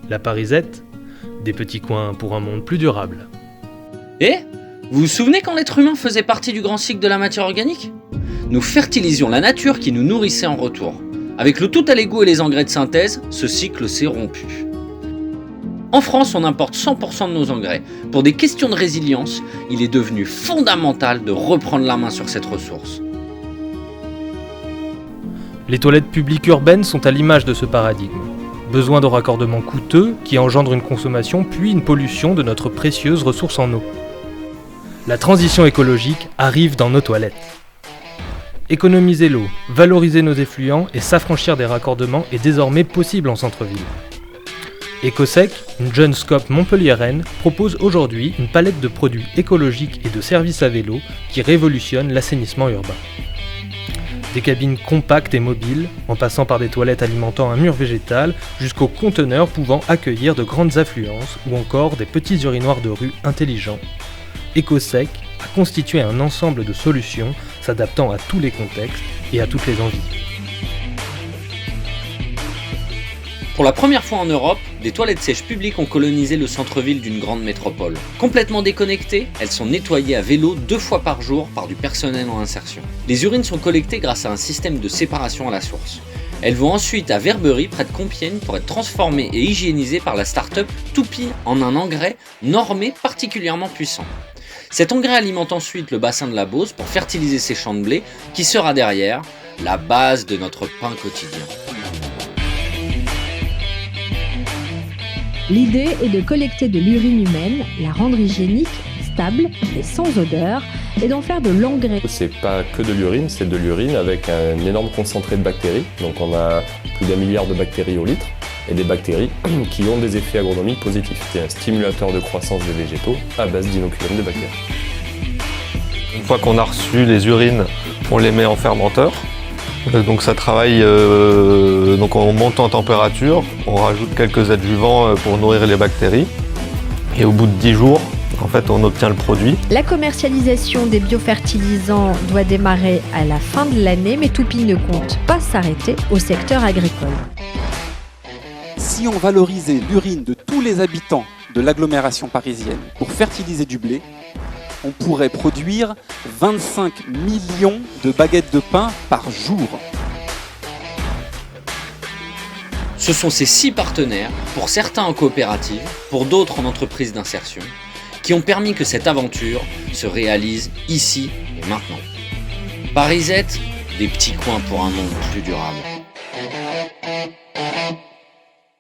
La Parisette, des petits coins pour un monde plus durable. Et vous vous souvenez quand l'être humain faisait partie du grand cycle de la matière organique ? Nous fertilisions la nature qui nous nourrissait en retour. Avec le tout à l'égout et les engrais de synthèse, ce cycle s'est rompu. En France, on importe 100% de nos engrais. Pour des questions de résilience, il est devenu fondamental de reprendre la main sur cette ressource. Les toilettes publiques urbaines sont à l'image de ce paradigme. Besoin de raccordements coûteux qui engendrent une consommation puis une pollution de notre précieuse ressource en eau. La transition écologique arrive dans nos toilettes. Économiser l'eau, valoriser nos effluents et s'affranchir des raccordements est désormais possible en centre-ville. Ecosec, une jeune scope montpelliéraine, propose aujourd'hui une palette de produits écologiques et de services à vélo qui révolutionne l'assainissement urbain. Des cabines compactes et mobiles, en passant par des toilettes alimentant un mur végétal, jusqu'aux conteneurs pouvant accueillir de grandes affluences ou encore des petits urinoirs de rue intelligents. Ecosec a constitué un ensemble de solutions s'adaptant à tous les contextes et à toutes les envies. Pour la première fois en Europe, des toilettes sèches publiques ont colonisé le centre-ville d'une grande métropole. Complètement déconnectées, elles sont nettoyées à vélo 2 fois par jour par du personnel en insertion. Les urines sont collectées grâce à un système de séparation à la source. Elles vont ensuite à Verberie, près de Compiègne, pour être transformées et hygiénisées par la start-up Toupie en un engrais normé particulièrement puissant. Cet engrais alimente ensuite le bassin de la Beauce pour fertiliser ses champs de blé, qui sera derrière la base de notre pain quotidien. L'idée est de collecter de l'urine humaine, la rendre hygiénique, stable et sans odeur, et d'en faire de l'engrais. C'est pas que de l'urine, c'est de l'urine avec un énorme concentré de bactéries. Donc on a plus d'1 milliard de bactéries au litre, et des bactéries qui ont des effets agronomiques positifs. C'est un stimulateur de croissance des végétaux à base d'inoculum de bactéries. Une fois qu'on a reçu les urines, on les met en fermenteur. Donc ça travaille, donc on monte en température, on rajoute quelques adjuvants pour nourrir les bactéries. Et au bout de 10 jours, en fait, on obtient le produit. La commercialisation des biofertilisants doit démarrer à la fin de l'année, mais Toupie ne compte pas s'arrêter au secteur agricole. Si on valorisait l'urine de tous les habitants de l'agglomération parisienne pour fertiliser du blé, on pourrait produire 25 millions de baguettes de pain par jour. Ce sont ces 6 partenaires, pour certains en coopérative, pour d'autres en entreprise d'insertion, qui ont permis que cette aventure se réalise ici et maintenant. Parisette, des petits coins pour un monde plus durable.